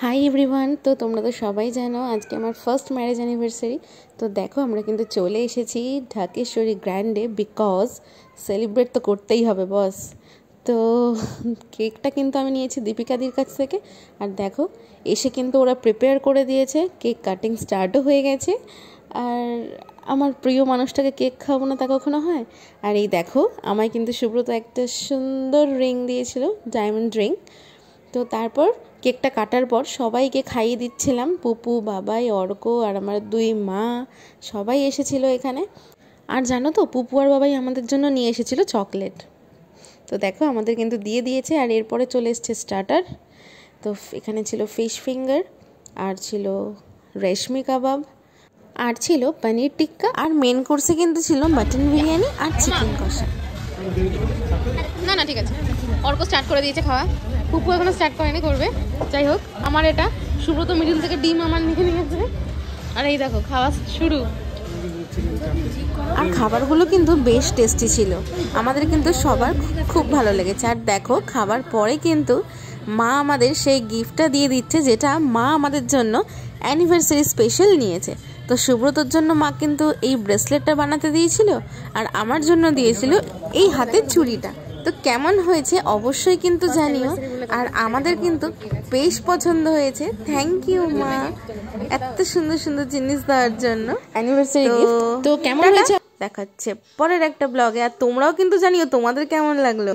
Hi everyone. তো তোমরা তো সবাই জানো আজকে আমার ফার্স্ট ম্যারেজ অ্যানিভার্সারি। তো দেখো আমরা কিন্তু চলে এসেছি ঢাকেশ্বরী গ্র্যান্ডে, বিকজ সেলিব্রেট তো করতেই হবে বস। তো কেকটা কিন্তু আমি নিয়েছি দীপিকাদির কাছ থেকে। আর দেখো এসে কিন্তু ওরা প্রিপেয়ার করে দিয়েছে, কেক কাটিং স্টার্টও হয়ে গেছে। আর আমার প্রিয় মানুষটাকে কেক খাওয়াবো না তা কখনো হয়। আর এই দেখো আমায় কিন্তু সুব্রত একটা সুন্দর রিং দিয়েছিল, ডায়মন্ড রিং। তো তারপর কেকটা কাটার পর সবাইকে খাইয়ে দিচ্ছিলাম, পুপু, বাবাই, অর্ক আর আমার দুই মা সবাই এসেছিল এখানে। আর জানো তো পুপু আর বাবাই আমাদের জন্য নিয়ে এসেছিল চকলেট। তো দেখো আমাদের কিন্তু দিয়ে দিয়েছে। আর এরপরে চলে এসছে স্টার্টার। তো এখানে ছিল ফিশ ফিঙ্গার, আর ছিল রেশমি কাবাব, আর ছিল পনির টিক্কা, আর মেন কোর্সে কিন্তু ছিল মাটন বিরিয়ানি আর চিকেন কষা। না না ঠিক আছে, অর্ক স্টার্ট করে দিয়েছে খাওয়া, পুপু এখনো স্টার্ট করেনি, করবে। যাই হোক, আমার এটা সুব্রত মিডিল থেকে ডিম আমার নিয়ে নিয়েছে। আর এই দেখো খাওয়া শুরু। আর খাবারগুলো কিন্তু বেশ টেস্টি ছিল, আমাদের কিন্তু সবার খুব ভালো লেগেছে। আর দেখো খাবার পরে কিন্তু মা আমাদের সেই গিফটটা দিয়ে দিচ্ছে, যেটা মা আমাদের জন্য অ্যানিভার্সারি স্পেশাল নিয়েছে। তো সুব্রতর জন্য মা কিন্তু এই ব্রেসলেটটা বানাতে দিয়েছিল, আর আমার জন্য দিয়েছিল এই হাতের চুড়িটা। তো কেমন হয়েছে অবশ্যই কিন্তু জানিও। আর আমাদের কিন্তু বেশ পছন্দ হয়েছে। থ্যাংক ইউ মা, এত সুন্দর সুন্দর জিনিস দেওয়ার জন্য অ্যানিভার্সারি গিফট। তো কেমন হয়েছে দেখাচ্ছে পরের একটা ব্লগে। আর তোমরাও কিন্তু জানিও তোমাদের কেমন লাগলো।